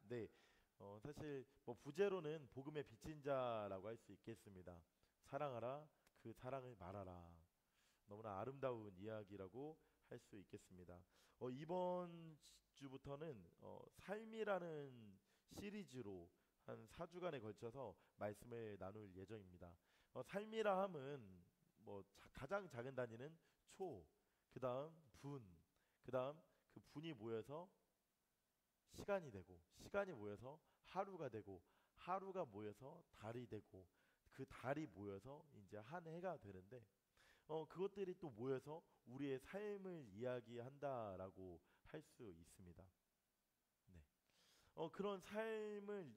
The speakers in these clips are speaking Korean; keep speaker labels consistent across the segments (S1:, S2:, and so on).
S1: 네, 사실 뭐 부제로는 복음의 빚진 자라고 할 수 있겠습니다. 사랑하라, 그 사랑을 말하라. 너무나 아름다운 이야기라고 할 수 있겠습니다. 이번 주부터는 삶이라는 시리즈로 한 4주간에 걸쳐서 말씀을 나눌 예정입니다. 삶이라 함은 뭐 가장 작은 단위는 초, 그다음 분, 그다음 그 분이 모여서 시간이 되고 시간이 모여서 하루가 되고 하루가 모여서 달이 되고 그 달이 모여서 이제 한 해가 되는데 그것들이 또 모여서 우리의 삶을 이야기한다라고 할 수 있습니다. 네. 그런 삶을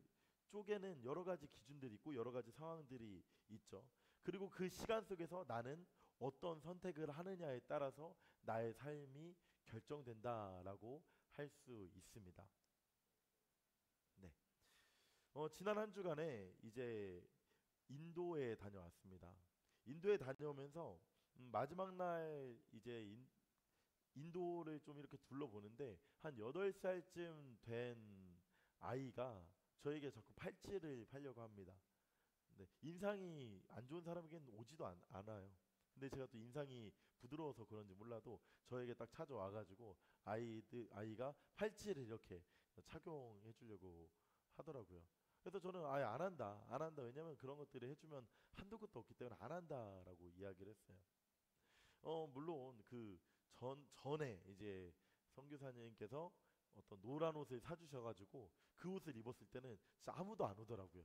S1: 쪼개는 여러 가지 기준들이 있고 여러 가지 상황들이 있죠. 그리고 그 시간 속에서 나는 어떤 선택을 하느냐에 따라서 나의 삶이 결정된다라고 할 수 있습니다. 네. 지난 한 주간에 이제 인도에 다녀왔습니다. 인도에 다녀오면서 마지막 날 이제 인도를 좀 이렇게 둘러보는데 한 8살쯤 된 아이가 저에게 자꾸 팔찌를 팔려고 합니다. 네, 인상이 안 좋은 사람에게는 오지도 않아요. 근데 제가 또 인상이 부드러워서 그런지 몰라도 저에게 딱 찾아와가지고 아이가 팔찌를 이렇게 착용해 주려고 하더라고요. 그래서 저는 아예 안 한다, 안 한다. 왜냐면 그런 것들을 해주면 한도 끝도 없기 때문에 안 한다라고 이야기를 했어요. 물론 그 전에 이제 선교사님께서 어떤 노란 옷을 사주셔가지고 그 옷을 입었을 때는 진짜 아무도 안 오더라고요.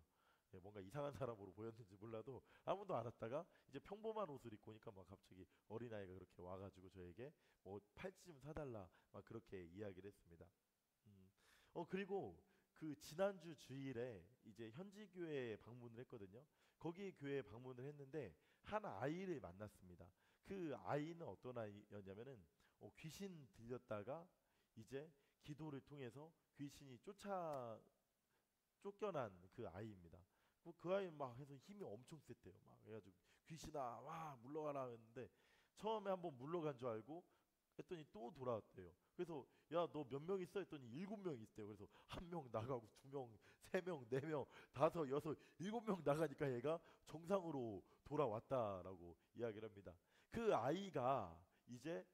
S1: 예, 뭔가 이상한 사람으로 보였는지 몰라도 아무도 안 왔다가 이제 평범한 옷을 입고 오니까 막 갑자기 어린아이가 그렇게 와가지고 저에게 뭐 팔찌 좀 사달라 막 그렇게 이야기를 했습니다. 그리고 그 지난주 주일에 이제 현지 교회에 방문을 했거든요. 거기 교회에 방문을 했는데 한 아이를 만났습니다. 그 아이는 어떤 아이였냐면은 귀신 들렸다가 이제 기도를 통해서 귀신이 쫓겨난 그 아이입니다. 그 아이 막 해서 힘이 엄청 셌대요. 막 해가지고 귀신아 와 물러가라 했는데 처음에 한번 물러간 줄 알고 했더니 또 돌아왔대요. 그래서 야 너 몇 명 있어 했더니 7명 있대요. 그래서 한 명 나가고 두 명, 세 명, 네 명, 다섯, 여섯, 7명 나가니까 얘가 정상으로 돌아왔다라고 이야기를 합니다. 그 아이가 이제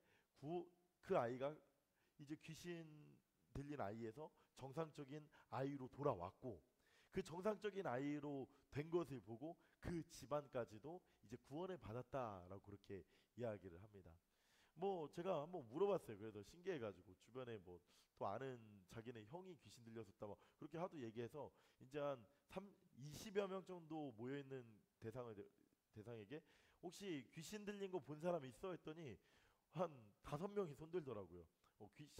S1: 그 아이가 이제 귀신 들린 아이에서 정상적인 아이로 돌아왔고 그 정상적인 아이로 된 것을 보고 그 집안까지도 이제 구원을 받았다라고 그렇게 이야기를 합니다. 뭐 제가 한번 물어봤어요. 그래서 신기해가지고 주변에 뭐 또 아는 자기네 형이 귀신 들렸었다 막 그렇게 하도 얘기해서 이제 한 20여 명 정도 모여 있는 대상에게 혹시 귀신 들린 거 본 사람 있어 했더니 한 5명이 손들더라고요.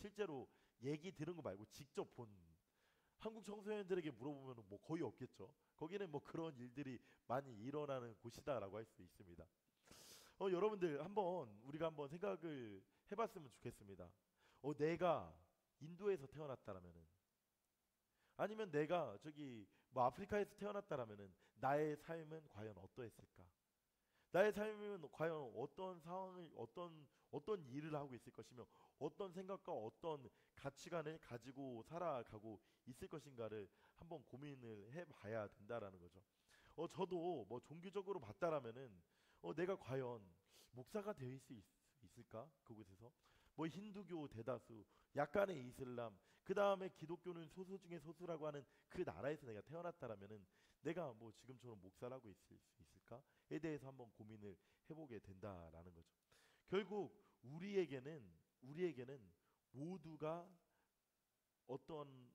S1: 실제로 얘기 들은 거 말고 직접 본 한국 청소년들에게 물어보면 뭐 거의 없겠죠. 거기는 뭐 그런 일들이 많이 일어나는 곳이다라고 할 수 있습니다. 여러분들 한번 우리가 한번 생각을 해봤으면 좋겠습니다. 내가 인도에서 태어났다라면은 아니면 내가 저기 뭐 아프리카에서 태어났다라면은 나의 삶은 과연 어떠했을까? 나의 삶은 과연 어떤 상황을 어떤 일을 하고 있을 것이며 어떤 생각과 어떤 가치관을 가지고 살아가고 있을 것인가를 한번 고민을 해봐야 된다라는 거죠. 저도 뭐 종교적으로 봤다라면은 내가 과연 목사가 될 수 있을까? 그곳에서 뭐 힌두교 대다수, 약간의 이슬람, 그 다음에 기독교는 소수 중에 소수라고 하는 그 나라에서 내가 태어났다라면은 내가 뭐 지금처럼 목사를 하고 있을 수 있을까?에 대해서 한번 고민을 해보게 된다라는 거죠. 결국 우리에게는 모두가 어떤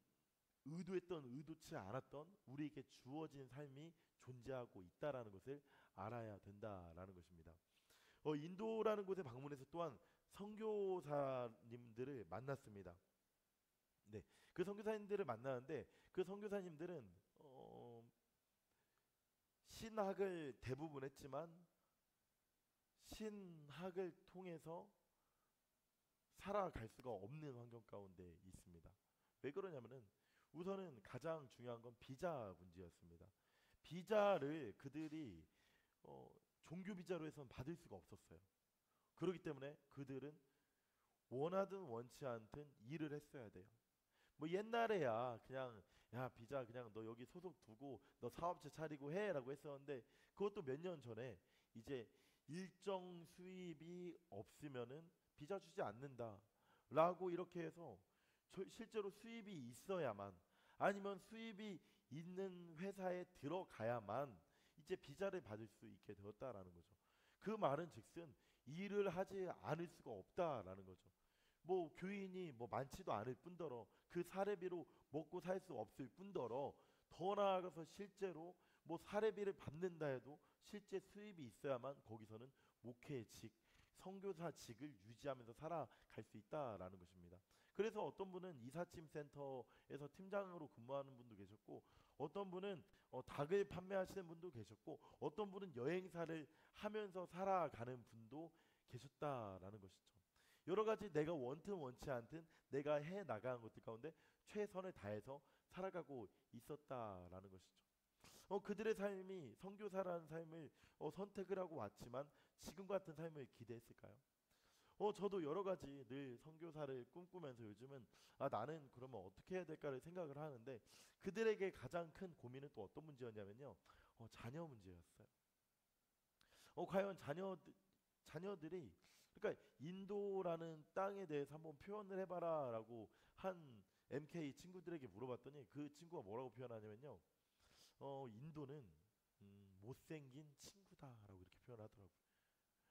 S1: 의도했던 의도치 않았던 우리에게 주어진 삶이 존재하고 있다라는 것을 알아야 된다라는 것입니다. 인도라는 곳에 방문해서 또한 선교사님들을 만났습니다. 네, 그 선교사님들을 만나는데 그 선교사님들은 신학을 대부분 했지만 신학을 통해서 살아갈 수가 없는 환경 가운데 있습니다. 왜 그러냐면은 우선은 가장 중요한 건 비자 문제였습니다. 비자를 그들이 종교 비자로 해서는 받을 수가 없었어요. 그렇기 때문에 그들은 원하든 원치 않든 일을 했어야 돼요. 뭐 옛날에야 그냥 야 비자 그냥 너 여기 소속 두고 너 사업체 차리고 해라고 했었는데 그것도 몇 년 전에 이제 일정 수입이 없으면은 비자 주지 않는다라고 이렇게 해서 실제로 수입이 있어야만 아니면 수입이 있는 회사에 들어가야만 이제 비자를 받을 수 있게 되었다라는 거죠. 그 말은 즉슨 일을 하지 않을 수가 없다라는 거죠. 뭐 교인이 뭐 많지도 않을 뿐더러 그 사례비로 먹고 살 수 없을 뿐더러 더 나아가서 실제로 뭐 사례비를 받는다 해도 실제 수입이 있어야만 거기서는 목회직, 선교사직을 유지하면서 살아갈 수 있다라는 것입니다. 그래서 어떤 분은 이삿짐 센터에서 팀장으로 근무하는 분도 계셨고 어떤 분은 닭을 판매하시는 분도 계셨고 어떤 분은 여행사를 하면서 살아가는 분도 계셨다라는 것이죠. 여러 가지 내가 원튼 원치 않든 내가 해 나가는 것들 가운데 최선을 다해서 살아가고 있었다라는 것이죠. 그들의 삶이 선교사라는 삶을 선택을 하고 왔지만 지금 같은 삶을 기대했을까요? 저도 여러 가지 늘 선교사를 꿈꾸면서 요즘은 나는 그러면 어떻게 해야 될까를 생각을 하는데 그들에게 가장 큰 고민은 또 어떤 문제였냐면요. 자녀 문제였어요. 과연 자녀들이 그러니까 인도라는 땅에 대해서 한번 표현을 해봐라라고 한 MK 친구들에게 물어봤더니 그 친구가 뭐라고 표현하냐면요. 인도는 못생긴 친구다라고 이렇게 표현하더라고요.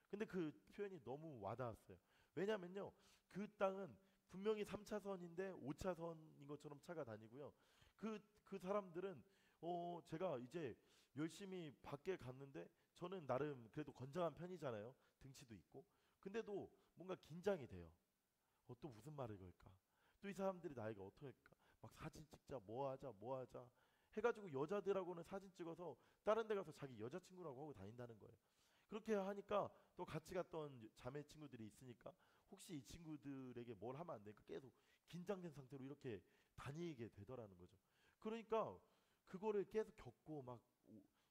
S1: 근데 그 표현이 너무 와닿았어요. 왜냐면요. 그 땅은 분명히 3차선인데 5차선인 것처럼 차가 다니고요. 그 사람들은 제가 이제 열심히 밖에 갔는데 저는 나름 그래도 건장한 편이잖아요. 등치도 있고. 근데도 뭔가 긴장이 돼요. 또 무슨 말을 걸까? 또 이 사람들이 나이가 어떻게 할까? 막 사진 찍자, 뭐 하자, 뭐 하자. 해가지고 여자들하고는 사진 찍어서 다른 데 가서 자기 여자친구라고 하고 다닌다는 거예요. 그렇게 하니까 또 같이 갔던 자매 친구들이 있으니까 혹시 이 친구들에게 뭘 하면 안 되니까 계속 긴장된 상태로 이렇게 다니게 되더라는 거죠. 그러니까 그거를 계속 겪고 막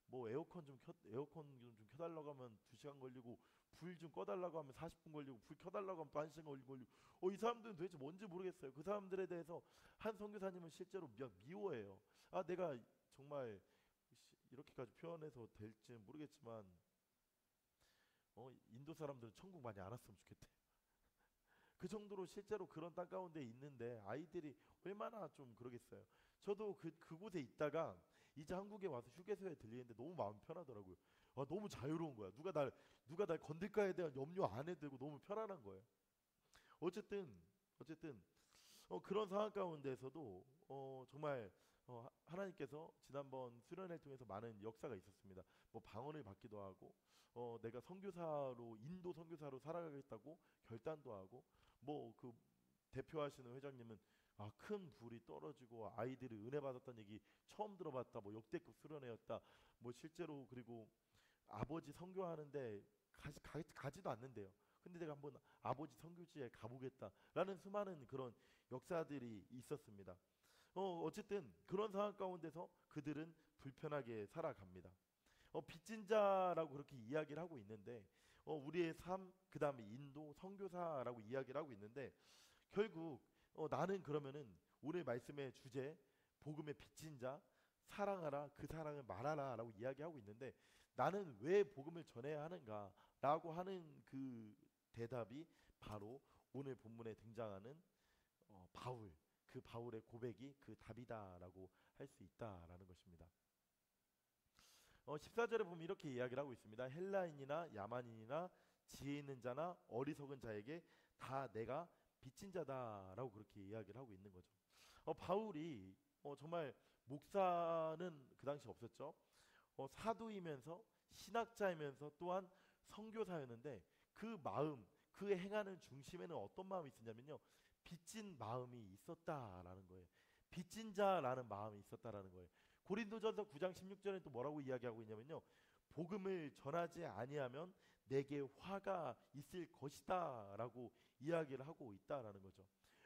S1: 뭐 에어컨 좀 켜달라고 하면 2시간 걸리고 불 좀 꺼달라고 하면 40분 걸리고 불 켜달라고 하면 또 1시간 걸리고 이 사람들은 도대체 뭔지 모르겠어요. 그 사람들에 대해서 한 선교사님은 실제로 미워해요. 내가 정말 이렇게까지 표현해서 될지는 모르겠지만 인도 사람들은 천국 많이 안 왔으면 좋겠대. 그 정도로 실제로 그런 땅 가운데 있는데 아이들이 얼마나 좀 그러겠어요. 저도 그곳에 있다가 이제 한국에 와서 휴게소에 들리는데 너무 마음 편하더라고요. 너무 자유로운 거야. 누가 날 건들까에 대한 염려 안 해도 되고 너무 편안한 거예요. 어쨌든 그런 상황 가운데서도 정말 하나님께서 지난번 수련회를 통해서 많은 역사가 있었습니다. 뭐 방언을 받기도 하고 내가 선교사로 인도 선교사로 살아가겠다고 결단도 하고 뭐 그 대표하시는 회장님은 큰 불이 떨어지고 아이들이 은혜 받았다는 얘기 처음 들어봤다. 뭐 역대급 수련회였다. 뭐 실제로 그리고 아버지 선교하는데 가지도 않는데요. 근데 내가 한번 아버지 선교지에 가보겠다라는 수많은 그런 역사들이 있었습니다. 어쨌든 그런 상황 가운데서 그들은 불편하게 살아갑니다. 빚진 자라고 그렇게 이야기를 하고 있는데 우리의 삶, 그 다음에 인도 선교사라고 이야기를 하고 있는데 결국 나는 그러면은 오늘 말씀의 주제 복음의 빚진 자 사랑하라 그 사랑을 말하라라고 이야기하고 있는데 나는 왜 복음을 전해야 하는가라고 하는 그 대답이 바로 오늘 본문에 등장하는 그 바울의 고백이 그 답이다라고 할 수 있다라는 것입니다. 14절에 보면 이렇게 이야기를 하고 있습니다. 헬라인이나 야만인이나 지혜 있는 자나 어리석은 자에게 다 내가 빚진 자다라고 그렇게 이야기를 하고 있는 거죠. 바울이 정말 목사는 그 당시 없었죠. 사도이면서 신학자이면서 또한 선교사였는데 그 마음, 그 행하는 중심에는 어떤 마음이 있었냐면요. 빚진 마음이 있었다라는 거예요. 빚진 자라는 마음이 있었다라는 거예요. 고린도전서 9장 16절에 또 뭐라고 이야기하고 있냐면요. 복음을 전하지 아니하면 내게 화가 있을 것이다라고 이야기를 하고 있다라는 거죠.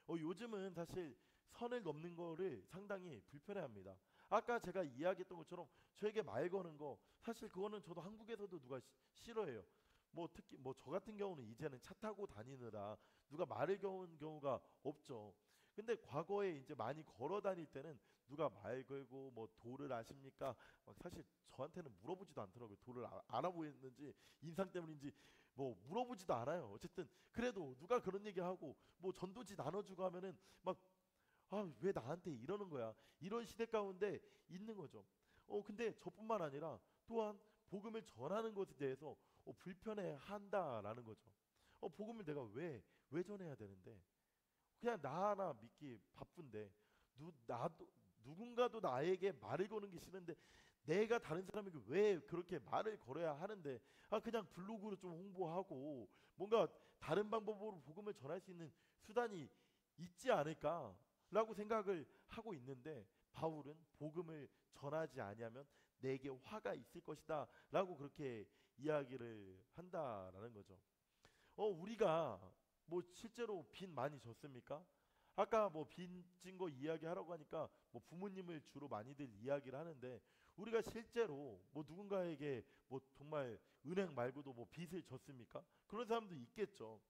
S1: 요즘은 사실 선을 넘는 거를 상당히 불편해합니다. 아까 제가 이야기했던 것처럼 저에게 말 거는 거 사실 그거는 저도 한국에서도 누가 싫어해요. 뭐 특히 뭐 저 같은 경우는 이제는 차 타고 다니느라 누가 말을 거는 경우가 없죠. 근데 과거에 이제 많이 걸어 다닐 때는 누가 말 걸고 뭐 도를 아십니까? 막 사실 저한테는 물어보지도 않더라고요. 도를 알아보였는지 인상 때문인지 뭐 물어보지도 않아요. 어쨌든 그래도 누가 그런 얘기하고 뭐 전도지 나눠주고 하면은 막 왜 나한테 이러는 거야? 이런 시대 가운데 있는 거죠. 근데 저뿐만 아니라 또한 복음을 전하는 것에 대해서 불편해 한다라는 거죠. 복음을 내가 왜 전해야 되는데? 그냥 나 하나 믿기 바쁜데 나도 누군가도 나에게 말을 거는 게 싫은데 내가 다른 사람에게 왜 그렇게 말을 걸어야 하는데 그냥 블로그로 좀 홍보하고 뭔가 다른 방법으로 복음을 전할 수 있는 수단이 있지 않을까라고 생각을 하고 있는데 바울은 복음을 전하지 아니하면 내게 화가 있을 것이다라고 그렇게 이야기를 한다라는 거죠. 우리가 뭐 실제로 빚 많이 졌습니까? 아까 뭐 빚진 거 이야기하라고 하니까 뭐 부모님을 주로 많이들 이야기를 하는데 우리가 실제로 뭐 누군가에게 뭐 정말 은행 말고도 뭐 빚을 졌습니까? 그런 사람도 있겠죠.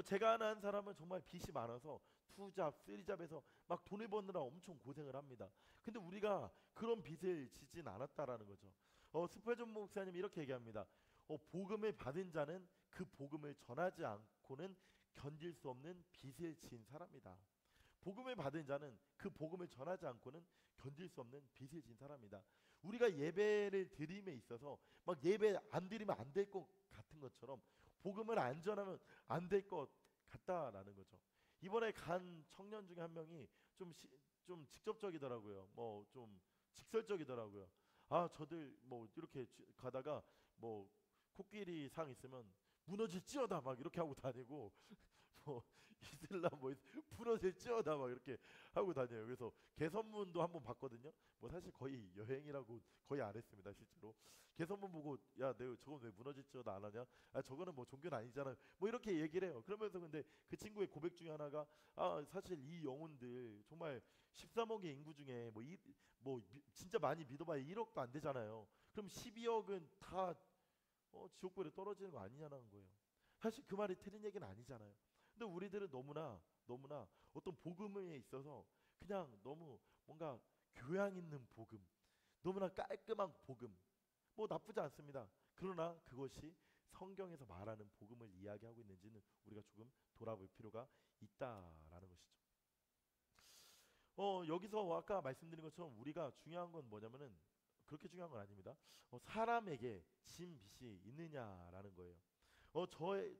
S1: 제가 아는 한 사람은 정말 빚이 많아서 투잡, 쓰리잡에서 막 돈을 버느라 엄청 고생을 합니다. 근데 우리가 그런 빚을 지진 않았다라는 거죠. 스페전 목사님이 이렇게 얘기합니다. 복음을 받은 자는 그 복음을 전하지 않고는 견딜 수 없는 빚을 지은 사람이다. 복음을 받은 자는 그 복음을 전하지 않고는 견딜 수 없는 빚을 진 사람이다. 우리가 예배를 드림에 있어서 막 예배 안 드리면 안 될 것 같은 것처럼 복음을 안 전하면 안 될 것 같다라는 거죠. 이번에 간 청년 중에 한 명이 좀 직접적이더라고요. 뭐 좀 직설적이더라고요. 저들 뭐 이렇게 가다가 뭐 코끼리 상 있으면 무너질지어다 막 이렇게 하고 다니고 뭐 이슬람 뭐 부러질지어다 막 이렇게 하고 다녀요. 그래서 개선문도 한번 봤거든요. 뭐 사실 거의 여행이라고 거의 안 했습니다. 실제로 개선문 보고 야 내가 저건 왜 무너질지어다 안 하냐? 저거는 뭐 종교는 아니잖아. 뭐 이렇게 얘기를 해요. 그러면서 근데 그 친구의 고백 중에 하나가 사실 이 영혼들 정말 13억의 인구 중에 진짜 많이 믿어봐야 1억도 안 되잖아요. 그럼 12억은 다 지옥불에 떨어지는 거 아니냐는 거예요. 사실 그 말이 틀린 얘기는 아니잖아요. 근데 우리들은 너무나 어떤 복음에 있어서 그냥 너무 뭔가 교양 있는 복음, 너무나 깔끔한 복음, 뭐 나쁘지 않습니다. 그러나 그것이 성경에서 말하는 복음을 이야기하고 있는지는 우리가 조금 돌아볼 필요가 있다라는 것이죠. 여기서 아까 말씀드린 것처럼 우리가 중요한 건 뭐냐면은 그렇게 중요한 건 아닙니다. 사람에게 진 빚이 있느냐라는 거예요.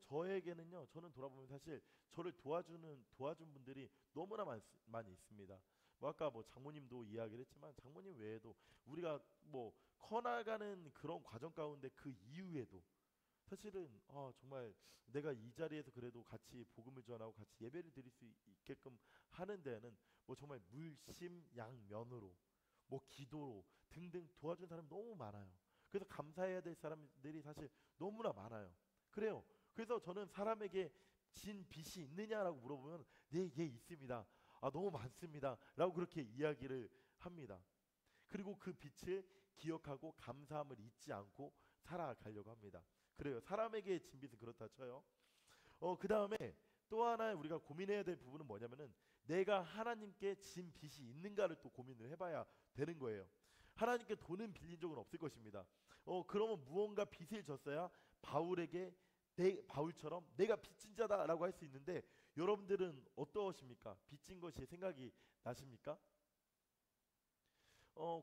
S1: 저에게는요, 저는 돌아보면 사실 저를 도와준 분들이 너무나 많이 있습니다. 뭐 아까 뭐 장모님도 이야기를 했지만 장모님 외에도 우리가 뭐 커나가는 그런 과정 가운데 그 이후에도 사실은 정말 내가 이 자리에서 그래도 같이 복음을 전하고 같이 예배를 드릴 수 있게끔 하는 데는 뭐 정말 물심양면으로 뭐 기도로 등등 도와준 사람이 너무 많아요. 그래서 감사해야 될 사람들이 사실 너무나 많아요. 그래요. 그래서 저는 사람에게 진 빚이 있느냐라고 물어보면 네, 예, 있습니다. 너무 많습니다. 라고 그렇게 이야기를 합니다. 그리고 그 빚을 기억하고 감사함을 잊지 않고 살아가려고 합니다. 그래요. 사람에게 진 빚은 그렇다 쳐요. 그 다음에 또 하나 우리가 고민해야 될 부분은 뭐냐면은 내가 하나님께 진 빚이 있는가를 또 고민을 해봐야 되는 거예요. 하나님께 돈은 빌린 적은 없을 것입니다. 그러면 무언가 빚을 졌어야 바울처럼 내가 빚진 자다라고 할 수 있는데 여러분들은 어떠십니까? 빚진 것이 생각이 나십니까?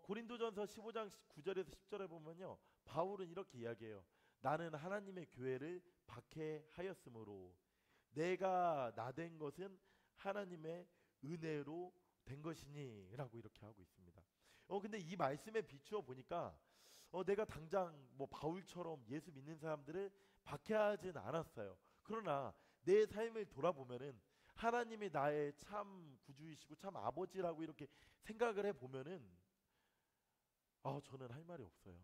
S1: 고린도전서 15장 9절에서 10절에 보면요. 바울은 이렇게 이야기해요. 나는 하나님의 교회를 박해하였으므로 내가 나된 것은 하나님의 은혜로 된 것이니라고 이렇게 하고 있습니다. 근데 이 말씀에 비추어 보니까 내가 당장 뭐 바울처럼 예수 믿는 사람들을 박해하진 않았어요. 그러나 내 삶을 돌아보면은 하나님이 나의 참 구주이시고 참 아버지라고 이렇게 생각을 해 보면은 저는 할 말이 없어요.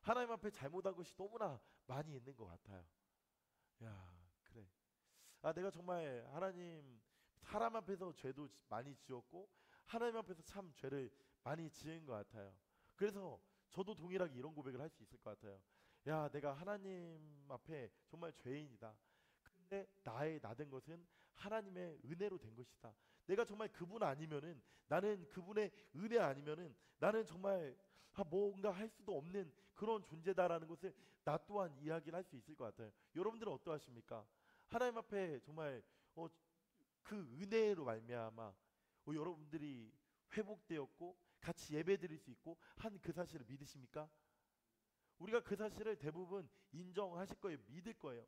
S1: 하나님 앞에 잘못한 것이 너무나 많이 있는 것 같아요. 야, 그래. 내가 정말 사람 앞에서 죄도 많이 지었고 하나님 앞에서 참 죄를 많이 지은 것 같아요. 그래서 저도 동일하게 이런 고백을 할 수 있을 것 같아요. 야, 내가 하나님 앞에 정말 죄인이다. 근데 나의 나된 것은 하나님의 은혜로 된 것이다. 내가 정말 그분 아니면은, 나는 그분의 은혜 아니면은 나는 정말 뭔가 할 수도 없는 그런 존재다라는 것을 나 또한 이야기를 할 수 있을 것 같아요. 여러분들은 어떠하십니까? 하나님 앞에 정말 어, 그 은혜로 말미암아 여러분들이 회복되었고 같이 예배드릴 수 있고 한 그 사실을 믿으십니까? 우리가 그 사실을 대부분 인정하실 거예요. 믿을 거예요.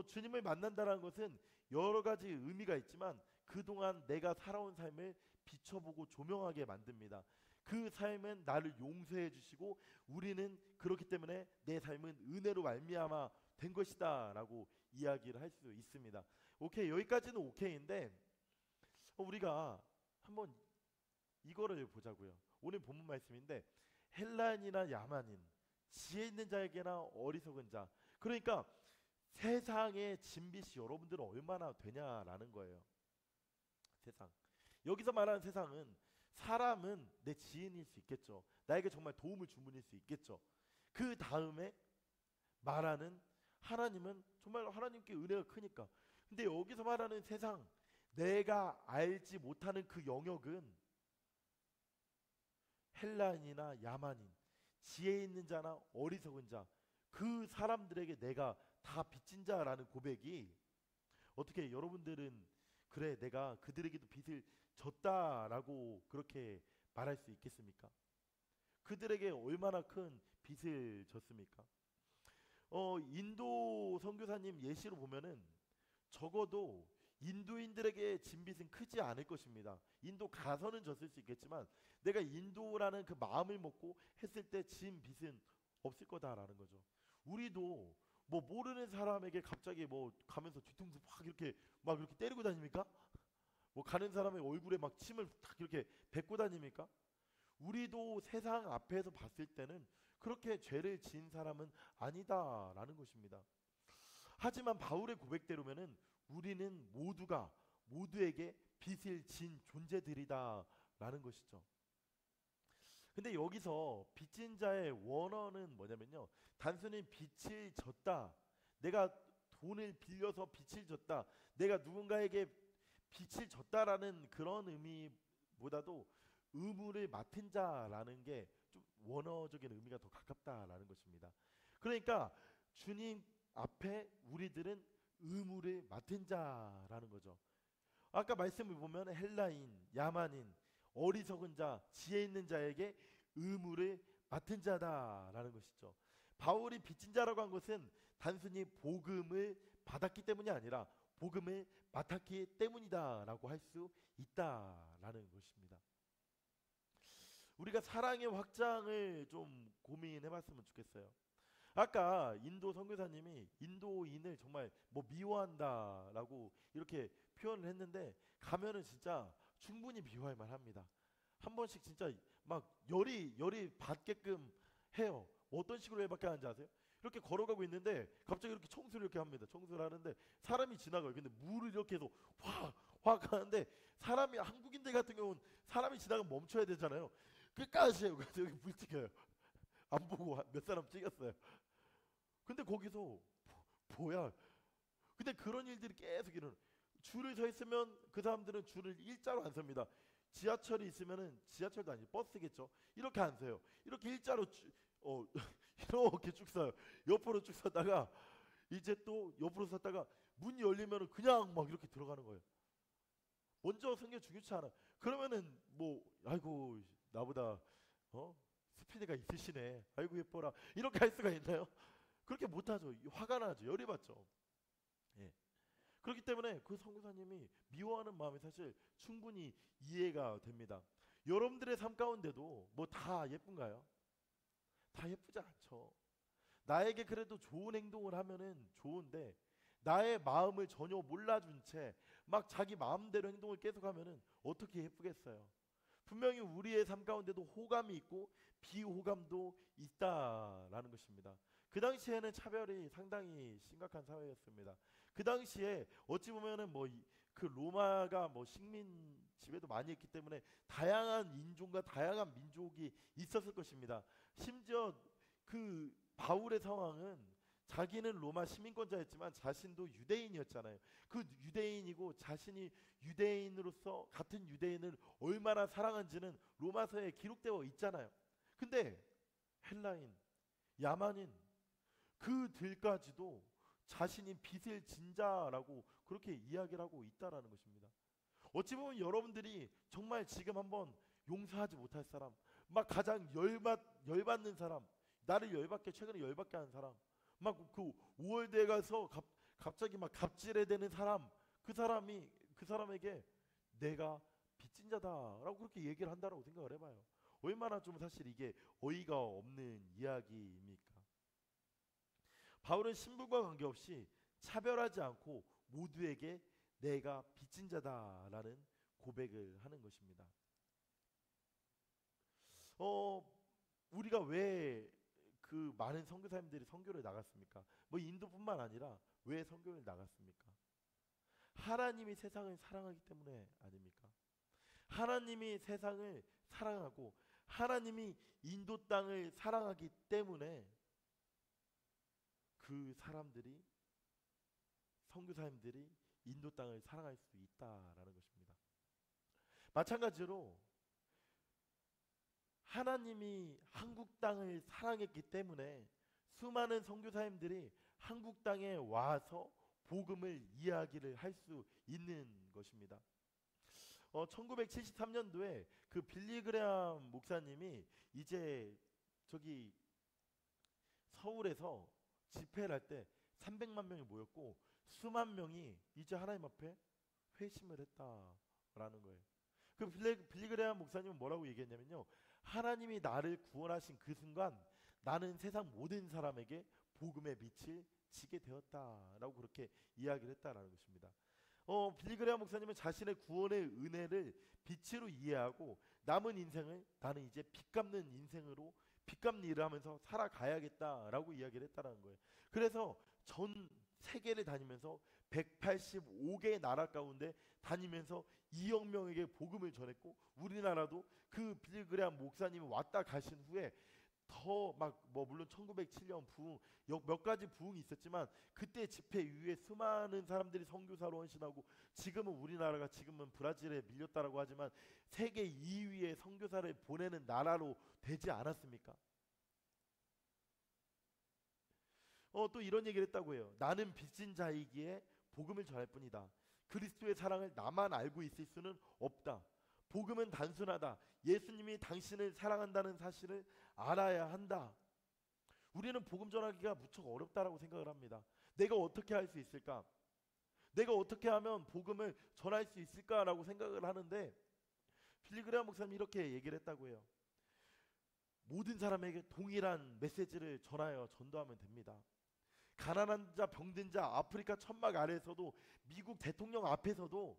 S1: 주님을 만난다는 것은 여러 가지 의미가 있지만 그동안 내가 살아온 삶을 비춰보고 조명하게 만듭니다. 그 삶은 나를 용서해 주시고 우리는 그렇기 때문에 내 삶은 은혜로 말미암아 된 것이다라고 이야기를 할 수 있습니다. 오케이, 여기까지는 오케이인데 우리가 한번 이거를 보자고요. 오늘 본문 말씀인데 헬라인이나 야만인, 지혜 있는 자에게나 어리석은 자. 그러니까 세상의 진빛이 여러분들은 얼마나 되냐라는 거예요. 세상. 여기서 말하는 세상은 사람은 내 지인일 수 있겠죠. 나에게 정말 도움을 준 분일 수 있겠죠. 그 다음에 말하는 하나님은 정말 하나님께 은혜가 크니까. 근데 여기서 말하는 세상, 내가 알지 못하는 그 영역은 헬라인이나 야만인, 지혜 있는 자나 어리석은 자, 그 사람들에게 내가 다 빚진 자라는 고백이 어떻게 여러분들은 그래 내가 그들에게도 빚을 졌다라고 그렇게 말할 수 있겠습니까? 그들에게 얼마나 큰 빚을 졌습니까? 인도 선교사님 예시로 보면은 적어도 인도인들에게 진 빚은 크지 않을 것입니다. 인도 가서는 졌을 수 있겠지만 내가 인도라는 그 마음을 먹고 했을 때 진 빚은 없을 거다라는 거죠. 우리도 뭐 모르는 사람에게 갑자기 뭐 가면서 뒤통수 막 이렇게 때리고 다닙니까? 뭐 가는 사람의 얼굴에 막 침을 탁 이렇게 뱉고 다닙니까? 우리도 세상 앞에서 봤을 때는 그렇게 죄를 지은 사람은 아니다라는 것입니다. 하지만 바울의 고백대로면은 우리는 모두가 모두에게 빚을 진 존재들이다라는 것이죠. 근데 여기서 빚진 자의 원어는 뭐냐면요, 단순히 빚을 졌다, 내가 돈을 빌려서 빚을 졌다, 내가 누군가에게 빚을 졌다라는 그런 의미보다도 의무를 맡은 자라는 게 좀 원어적인 의미가 더 가깝다라는 것입니다. 그러니까 주님 앞에 우리들은 의무를 맡은 자라는 거죠. 아까 말씀을 보면 헬라인, 야만인, 어리석은 자, 지혜 있는 자에게 의무를 맡은 자다라는 것이죠. 바울이 빚진 자라고 한 것은 단순히 복음을 받았기 때문이 아니라 복음을 맡았기 때문이다라고 할 수 있다라는 것입니다. 우리가 사랑의 확장을 좀 고민해봤으면 좋겠어요. 아까 인도 선교사님이 인도인을 정말 뭐 미워한다라고 이렇게 표현을 했는데 가면은 진짜 충분히 미워할 만합니다. 한 번씩 진짜 막 열이 받게끔 해요. 어떤 식으로 열받게 하는지 아세요? 이렇게 걸어가고 있는데 갑자기 이렇게 청소를 이렇게 합니다. 청소를 하는데 사람이 지나가요. 근데 물을 이렇게 해서 확 하는데 사람이 한국인들 같은 경우는 사람이 지나가면 멈춰야 되잖아요. 끝까지 해요. 그래서 여기 물 찍혀요. 안 보고 몇 사람 찍었어요. 근데 거기서 뭐야? 근데 그런 일들이 계속 일어나. 줄을 서 있으면 그 사람들은 줄을 일자로 안 섭니다. 지하철이 있으면은 지하철도 아니죠. 버스겠죠. 이렇게 안 서요. 이렇게 일자로 이렇게 쭉 서요. 옆으로 쭉 서다가 이제 또 옆으로 섰다가 문이 열리면은 그냥 막 이렇게 들어가는 거예요. 먼저 성경 중요치 않아. 그러면은 뭐 아이고 나보다 스피드가 있으시네. 아이고 예뻐라. 이렇게 할 수가 있나요? 그렇게 못하죠. 화가 나죠. 열이 받죠. 예. 그렇기 때문에 그 선교사님이 미워하는 마음이 사실 충분히 이해가 됩니다. 여러분들의 삶 가운데도 뭐 다 예쁜가요? 다 예쁘지 않죠. 나에게 그래도 좋은 행동을 하면은 좋은데 나의 마음을 전혀 몰라준 채 막 자기 마음대로 행동을 계속하면은 어떻게 예쁘겠어요? 분명히 우리의 삶 가운데도 호감이 있고 비호감도 있다라는 것입니다. 그 당시에는 차별이 상당히 심각한 사회였습니다. 그 당시에 어찌 보면은 뭐 그 로마가 뭐 식민 지배도 많이 했기 때문에 다양한 인종과 다양한 민족이 있었을 것입니다. 심지어 그 바울의 상황은 자기는 로마 시민권자였지만 자신도 유대인이었잖아요. 그 유대인이고 자신이 유대인으로서 같은 유대인을 얼마나 사랑한지는 로마서에 기록되어 있잖아요. 근데 헬라인, 야만인 그들까지도 자신이 빚을 진 자라고 그렇게 이야기를 하고 있다라는 것입니다. 어찌 보면 여러분들이 정말 지금 한번 용서하지 못할 사람, 막 가장 열받는 사람, 나를 열받게 최근에 열받게 하는 사람, 막 그 5월대에 가서 갑자기 막 갑질해 되는 사람, 그 사람에게 내가 빚진 자다라고 그렇게 얘기를 한다라고 생각을 해봐요. 얼마나 좀 사실 이게 어이가 없는 이야기입니까? 바울은 신분과 관계없이 차별하지 않고 모두에게 내가 빚진 자다라는 고백을 하는 것입니다. 우리가 왜 그 많은 선교사님들이 선교를 나갔습니까? 뭐 인도뿐만 아니라 왜 선교를 나갔습니까? 하나님이 세상을 사랑하기 때문에 아닙니까? 하나님이 세상을 사랑하고 하나님이 인도 땅을 사랑하기 때문에 그 사람들이 선교사님들이 인도 땅을 사랑할 수 있다라는 것입니다. 마찬가지로 하나님이 한국 땅을 사랑했기 때문에 수많은 선교사님들이 한국 땅에 와서 복음을 이야기를 할 수 있는 것입니다. 1973년도에 그 빌리 그레암 목사님이 이제 저기 서울에서 집회를 할 때 300만 명이 모였고 수만 명이 이제 하나님 앞에 회심을 했다라는 거예요. 그 빌리 그레암 목사님은 뭐라고 얘기했냐면요. 하나님이 나를 구원하신 그 순간 나는 세상 모든 사람에게 복음의 빛을 지게 되었다라고 그렇게 이야기를 했다라는 것입니다. 빌리 그레암 목사님은 자신의 구원의 은혜를 빛으로 이해하고 남은 인생을 나는 이제 빚 갚는 인생으로 빚 갚는 일을 하면서 살아가야겠다라고 이야기를 했다라는 거예요. 그래서 전 세계를 다니면서 185개의 나라 가운데 다니면서 2억 명에게 복음을 전했고 우리나라도 그 빌리 그레암 목사님이 왔다 가신 후에 더 막 뭐 물론 1907년 부흥 몇 가지 부흥이 있었지만 그때 집회 이후에 수많은 사람들이 선교사로 헌신하고 지금은 우리나라가 지금은 브라질에 밀렸다라고 하지만 세계 2위의 선교사를 보내는 나라로 되지 않았습니까? 또 이런 얘기를 했다고 해요. 나는 빚진 자이기에 복음을 전할 뿐이다. 그리스도의 사랑을 나만 알고 있을 수는 없다. 복음은 단순하다. 예수님이 당신을 사랑한다는 사실을 알아야 한다. 우리는 복음 전하기가 무척 어렵다라고 생각을 합니다. 내가 어떻게 할 수 있을까? 내가 어떻게 하면 복음을 전할 수 있을까라고 생각을 하는데 빌리 그레암 목사님이 이렇게 얘기를 했다고 해요. 모든 사람에게 동일한 메시지를 전도하면 됩니다. 가난한 자, 병든 자, 아프리카 천막 아래에서도 미국 대통령 앞에서도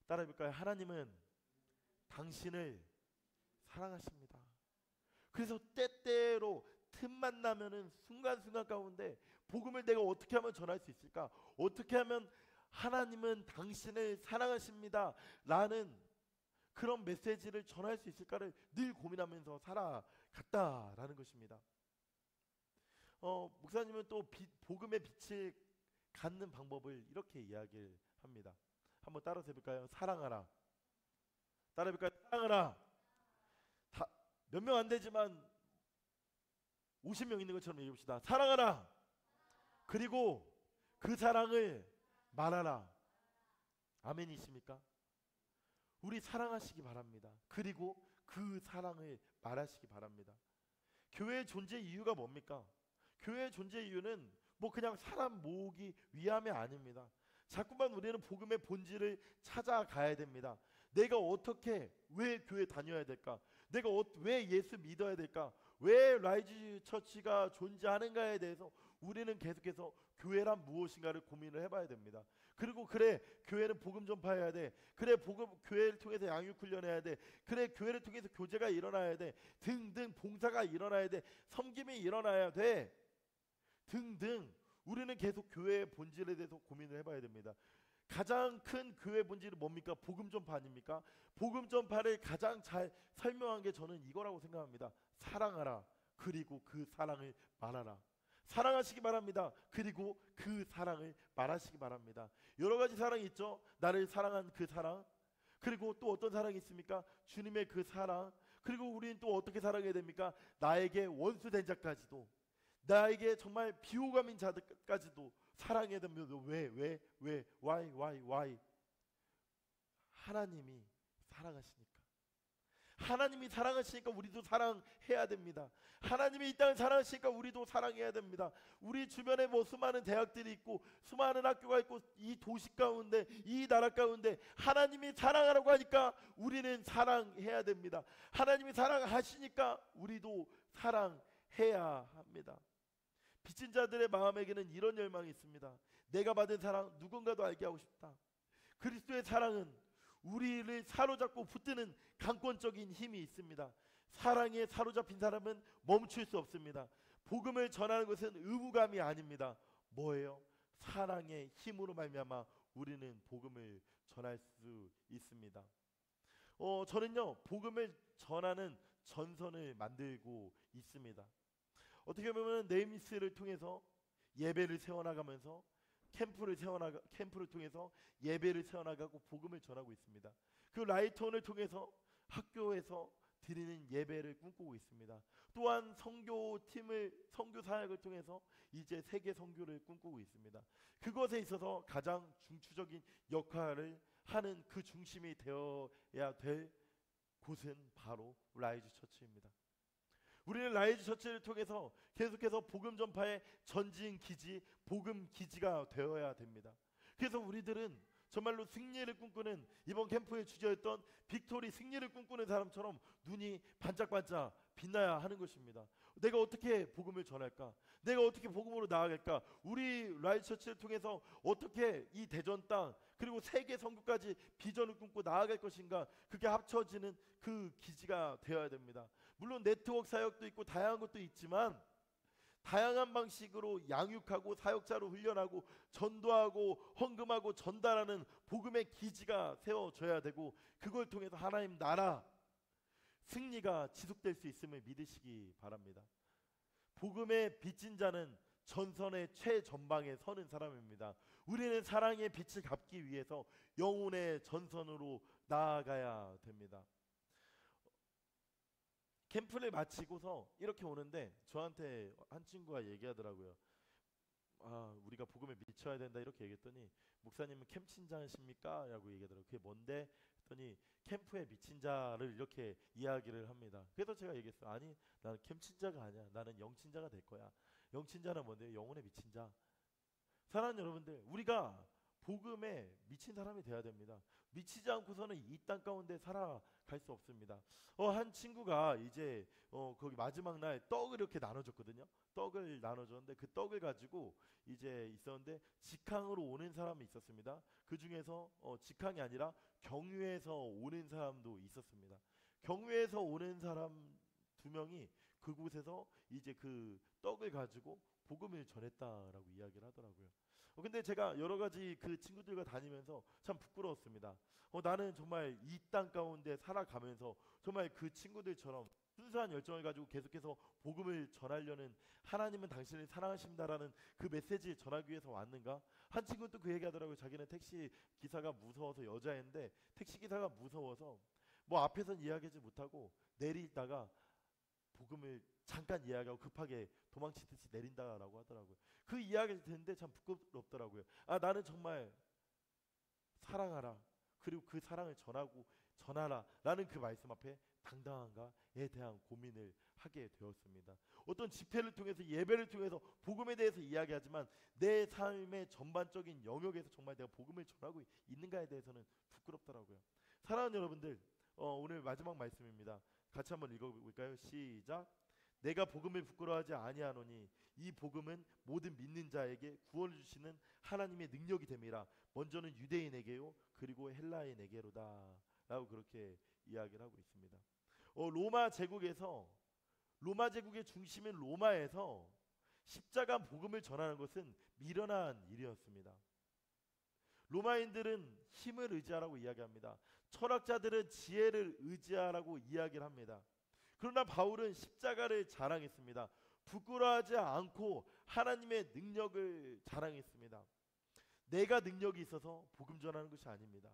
S1: 따라해볼까요? 하나님은 당신을 사랑하십니다. 그래서 때때로 틈만 나면은 순간순간 가운데 복음을 내가 어떻게 하면 전할 수 있을까? 어떻게 하면 하나님은 당신을 사랑하십니다 라는 그런 메시지를 전할 수 있을까를 늘 고민하면서 살아갔다라는 것입니다. 목사님은 또 복음의 빛을 갖는 방법을 이렇게 이야기를 합니다. 한번 따라서 해볼까요? 사랑하라. 따라해볼까요? 사랑하라. 몇 명 안 되지만 50명 있는 것처럼 얘기해봅시다. 사랑하라. 그리고 그 사랑을 말하라. 아멘이십니까? 우리 사랑하시기 바랍니다. 그리고 그 사랑을 말하시기 바랍니다. 교회의 존재 이유가 뭡니까? 교회의 존재 이유는 뭐 그냥 사람 모으기 위함이 아닙니다. 자꾸만 우리는 복음의 본질을 찾아가야 됩니다. 내가 어떻게 왜 교회 다녀야 될까? 내가 왜 예수 믿어야 될까? 왜 라이즈 처치가 존재하는가에 대해서 우리는 계속해서 교회란 무엇인가를 고민을 해봐야 됩니다. 그리고 그래 교회는 복음 전파해야 돼. 그래 교회를 통해서 양육 훈련해야 돼. 그래 교회를 통해서 교제가 일어나야 돼. 등등 봉사가 일어나야 돼. 섬김이 일어나야 돼. 등등 우리는 계속 교회의 본질에 대해서 고민을 해봐야 됩니다. 가장 큰 교회 본질은 뭡니까? 복음 전파 아닙니까? 복음 전파를 가장 잘 설명한 게 저는 이거라고 생각합니다. 사랑하라. 그리고 그 사랑을 말하라. 사랑하시기 바랍니다. 그리고 그 사랑을 말하시기 바랍니다. 여러 가지 사랑이 있죠. 나를 사랑한 그 사랑, 그리고 또 어떤 사랑이 있습니까? 주님의 그 사랑. 그리고 우리는 또 어떻게 사랑해야 됩니까? 나에게 원수 된 자까지도, 나에게 정말 비호감인 자들까지도 사랑해야 됩니다. 왜? Why? 하나님이 사랑하시니까. 하나님이 사랑하시니까 우리도 사랑해야 됩니다. 하나님이 이 땅을 사랑하시니까 우리도 사랑해야 됩니다. 우리 주변에 뭐 수많은 대학들이 있고 수많은 학교가 있고 이 도시 가운데, 이 나라 가운데 하나님이 사랑하라고 하니까 우리는 사랑해야 됩니다. 하나님이 사랑하시니까 우리도 사랑해야 합니다. 빚진 자들의 마음에게는 이런 열망이 있습니다. 내가 받은 사랑 누군가도 알게 하고 싶다. 그리스도의 사랑은 우리를 사로잡고 붙드는 강권적인 힘이 있습니다. 사랑에 사로잡힌 사람은 멈출 수 없습니다. 복음을 전하는 것은 의무감이 아닙니다. 뭐예요? 사랑의 힘으로 말미암아 우리는 복음을 전할 수 있습니다. 저는요, 복음을 전하는 전선을 만들고 있습니다. 어떻게 보면 네임스를 통해서 예배를 세워나가면서 캠프를 통해서 예배를 세워나가고 복음을 전하고 있습니다. 그 라이트온을 통해서 학교에서 드리는 예배를 꿈꾸고 있습니다. 또한 선교 사역을 통해서 이제 세계 선교를 꿈꾸고 있습니다. 그것에 있어서 가장 중추적인 역할을 하는 그 중심이 되어야 될 곳은 바로 라이즈 처치입니다. 우리는 라이즈 처치를 통해서 계속해서 복음 전파의 전진 기지, 복음 기지가 되어야 됩니다. 그래서 우리들은 정말로 승리를 꿈꾸는, 이번 캠프의 주제였던 빅토리, 승리를 꿈꾸는 사람처럼 눈이 반짝반짝 빛나야 하는 것입니다. 내가 어떻게 복음을 전할까? 내가 어떻게 복음으로 나아갈까? 우리 라이즈 처치를 통해서 어떻게 이 대전 땅 그리고 세계 선교까지 비전을 꿈고 나아갈 것인가? 그게 합쳐지는 그 기지가 되어야 됩니다. 물론 네트워크 사역도 있고 다양한 것도 있지만 다양한 방식으로 양육하고 사역자로 훈련하고 전도하고 헌금하고 전달하는 복음의 기지가 세워져야 되고, 그걸 통해서 하나님 나라 승리가 지속될 수 있음을 믿으시기 바랍니다. 복음의 빚진 자는 전선의 최전방에 서는 사람입니다. 우리는 사랑의 빛을 갚기 위해서 영혼의 전선으로 나아가야 됩니다. 캠프를 마치고서 이렇게 오는데 저한테 한 친구가 얘기하더라고요. 우리가 복음에 미쳐야 된다 이렇게 얘기했더니, 목사님은 캠친자십니까? 라고 얘기하더라고요. 그게 뭔데? 했더니 캠프에 미친 자를 이렇게 이야기를 합니다. 그래서 제가 얘기했어요. 아니, 나는 캠친자가 아니야. 나는 영친자가 될 거야. 영친자는 뭔데요? 영혼에 미친 자. 사랑하는 여러분들, 우리가 복음에 미친 사람이 돼야 됩니다. 미치지 않고서는 이 땅 가운데 살아갈 수 없습니다. 한 친구가 이제 거기 마지막 날 떡을 이렇게 나눠줬거든요. 떡을 나눠줬는데 그 떡을 가지고 이제 있었는데 직항으로 오는 사람이 있었습니다. 그 중에서 직항이 아니라 경유해서 오는 사람도 있었습니다. 경유해서 오는 사람 2명이 그곳에서 이제 그 떡을 가지고 복음을 전했다라고 이야기를 하더라고요. 근데 제가 여러 가지 그 친구들과 다니면서 참 부끄러웠습니다. 나는 정말 이 땅 가운데 살아가면서 정말 그 친구들처럼 순수한 열정을 가지고 계속해서 복음을 전하려는, 하나님은 당신을 사랑하십니다라는 그 메시지를 전하기 위해서 왔는가? 한 친구는 또 그 얘기하더라고요. 자기는 택시 기사가 무서워서, 여자인데 택시 기사가 무서워서 뭐 앞에선 이야기하지 못하고 내리다가 복음을 잠깐 이야기하고 급하게 도망치듯이 내린다라고 하더라고요. 그 이야기를 듣는데 참 부끄럽더라고요. 나는 정말 사랑하라, 그리고 그 사랑을 전하라 라는 그 말씀 앞에 당당한가에 대한 고민을 하게 되었습니다. 어떤 집회를 통해서, 예배를 통해서 복음에 대해서 이야기하지만 내 삶의 전반적인 영역에서 정말 내가 복음을 전하고 있는가에 대해서는 부끄럽더라고요. 사랑하는 여러분들, 오늘 마지막 말씀입니다. 같이 한번 읽어볼까요? 시작. 내가 복음을 부끄러워하지 아니하노니 이 복음은 모든 믿는 자에게 구원을 주시는 하나님의 능력이 됨이라. 먼저는 유대인에게요 그리고 헬라인에게로다 라고 그렇게 이야기를 하고 있습니다. 로마 제국의 중심인 로마에서 십자가 복음을 전하는 것은 미련한 일이었습니다. 로마인들은 힘을 의지하라고 이야기합니다. 철학자들은 지혜를 의지하라고 이야기를 합니다. 그러나 바울은 십자가를 자랑했습니다. 부끄러워하지 않고 하나님의 능력을 자랑했습니다. 내가 능력이 있어서 복음 전하는 것이 아닙니다.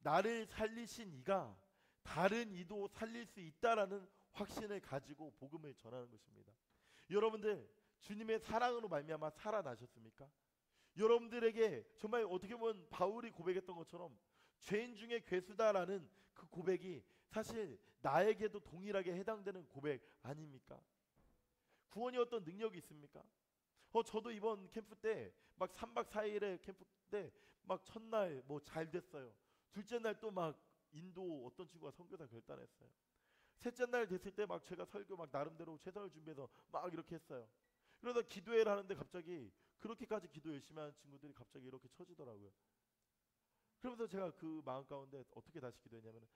S1: 나를 살리신 이가 다른 이도 살릴 수 있다라는 확신을 가지고 복음을 전하는 것입니다. 여러분들 주님의 사랑으로 말미암아 살아나셨습니까? 여러분들에게 정말 어떻게 보면 바울이 고백했던 것처럼 죄인 중에 괴수다라는 그 고백이 사실 나에게도 동일하게 해당되는 고백 아닙니까? 구원이 어떤 능력이 있습니까? 저도 이번 캠프 때 막 3박 4일의 캠프 때 막 첫날 뭐 잘 됐어요. 둘째 날 또 막 인도 어떤 친구가 선교사 결단했어요. 셋째 날 됐을 때 막 제가 설교 막 나름대로 최선을 준비해서 막 이렇게 했어요. 그러다 기도회를 하는데 갑자기 그렇게까지 기도 열심히 하는 친구들이 갑자기 이렇게 쳐지더라고요. 그러면서 제가 그 마음 가운데 어떻게 다시 기도했냐면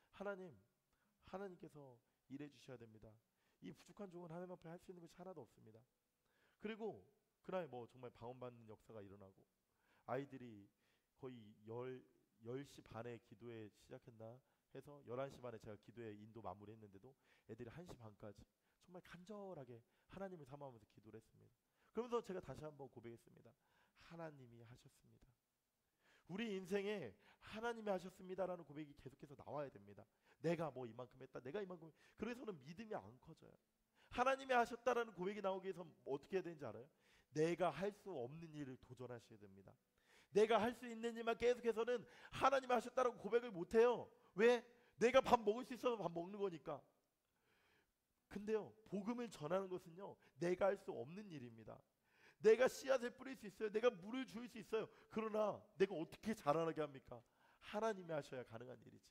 S1: 하나님께서 일해 주셔야 됩니다. 이 부족한 종은 하나님 앞에 할 수 있는 것이 하나도 없습니다. 그리고 그날 뭐 정말 방언받는 역사가 일어나고 아이들이 거의 10시 반에 기도회 시작했나 해서 11시 반에 제가 기도회 인도 마무리했는데도 애들이 1시 반까지 정말 간절하게 하나님을 사모하면서 기도를 했습니다. 그러면서 제가 다시 한번 고백했습니다. 하나님이 하셨습니다. 우리 인생에 하나님이 하셨습니다라는 고백이 계속해서 나와야 됩니다. 내가 뭐 이만큼 했다, 내가 이만큼. 그래서는 믿음이 안 커져요. 하나님이 하셨다라는 고백이 나오기 위해서 어떻게 해야 되는지 알아요? 내가 할 수 없는 일을 도전하셔야 됩니다. 내가 할 수 있는 일만 계속해서는 하나님이 하셨다라고 고백을 못해요. 왜? 내가 밥 먹을 수 있어서 밥 먹는 거니까. 근데요, 복음을 전하는 것은요, 내가 할 수 없는 일입니다. 내가 씨앗을 뿌릴 수 있어요. 내가 물을 줄 수 있어요. 그러나 내가 어떻게 자라나게 합니까? 하나님이 하셔야 가능한 일이지.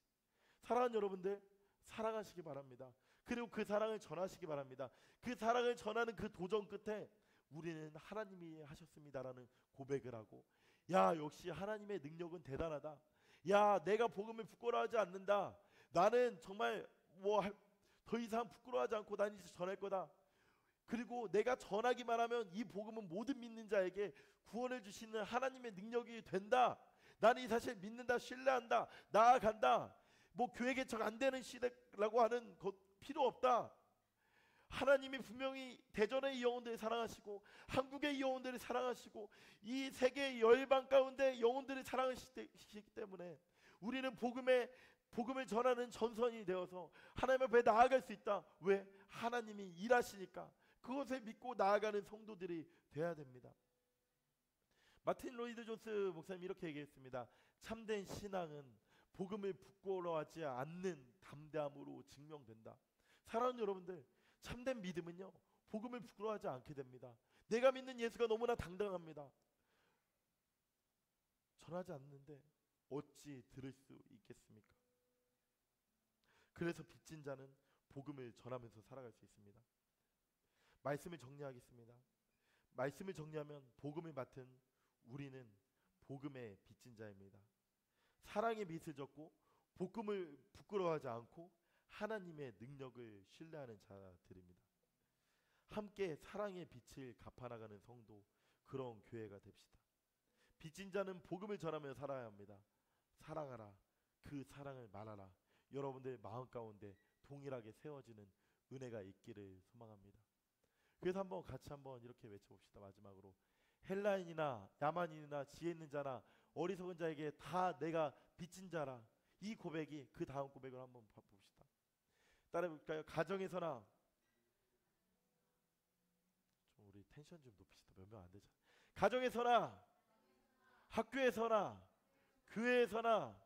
S1: 사랑하는 여러분들, 사랑하시기 바랍니다. 그리고 그 사랑을 전하시기 바랍니다. 그 사랑을 전하는 그 도전 끝에 우리는 하나님이 하셨습니다라는 고백을 하고, 야, 역시 하나님의 능력은 대단하다. 야, 내가 복음을 부끄러워하지 않는다. 나는 정말 뭐 더 이상 부끄러워하지 않고 난 이제 전할 거다. 그리고 내가 전하기만 하면 이 복음은 모든 믿는 자에게 구원을 주시는 하나님의 능력이 된다. 나는 이 사실 믿는다, 신뢰한다, 나아간다. 뭐 교회 개척 안 되는 시대라고 하는 것 필요 없다. 하나님이 분명히 대전의 영혼들을 사랑하시고 한국의 영혼들을 사랑하시고 이 세계의 열방 가운데 영혼들을 사랑하시기 때문에 우리는 복음을 전하는 전선이 되어서 하나님 앞에 나아갈 수 있다. 왜? 하나님이 일하시니까. 그것을 믿고 나아가는 성도들이 돼야 됩니다. 마틴 로이드 존스 목사님이 이렇게 얘기했습니다. 참된 신앙은 복음을 부끄러워하지 않는 담대함으로 증명된다. 사랑하는 여러분들, 참된 믿음은요, 복음을 부끄러워하지 않게 됩니다. 내가 믿는 예수가 너무나 당당합니다. 전하지 않는데 어찌 들을 수 있겠습니까? 그래서 빚진 자는 복음을 전하면서 살아갈 수 있습니다. 말씀을 정리하겠습니다. 말씀을 정리하면 복음을 맡은 우리는 복음의 빚진 자입니다. 사랑의 빚을 졌고 복음을 부끄러워하지 않고 하나님의 능력을 신뢰하는 자들입니다. 함께 사랑의 빛을 갚아나가는 성도, 그런 교회가 됩시다. 빚진 자는 복음을 전하며 살아야 합니다. 사랑하라, 그 사랑을 말하라. 여러분들 마음 가운데 동일하게 세워지는 은혜가 있기를 소망합니다. 그래서 한번 같이 한번 이렇게 외쳐봅시다. 마지막으로, 헬라인이나 야만인이나 지혜 있는 자나 어리석은 자에게 다 내가 빚진 자라. 이 고백이 그 다음 고백을 한번 봅시다. 따라해볼까요? 가정에서나, 좀 우리 텐션 좀 높이시다. 몇 명 안 되죠? 가정에서나, 학교에서나, 교회에서나,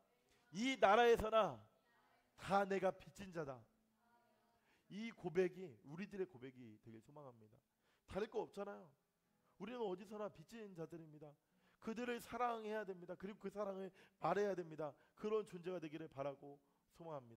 S1: 이 나라에서나 다 내가 빚진 자다. 이 고백이 우리들의 고백이 되길 소망합니다. 다를 거 없잖아요. 우리는 어디서나 빚진 자들입니다. 그들을 사랑해야 됩니다. 그리고 그 사랑을 말해야 됩니다. 그런 존재가 되기를 바라고 소망합니다.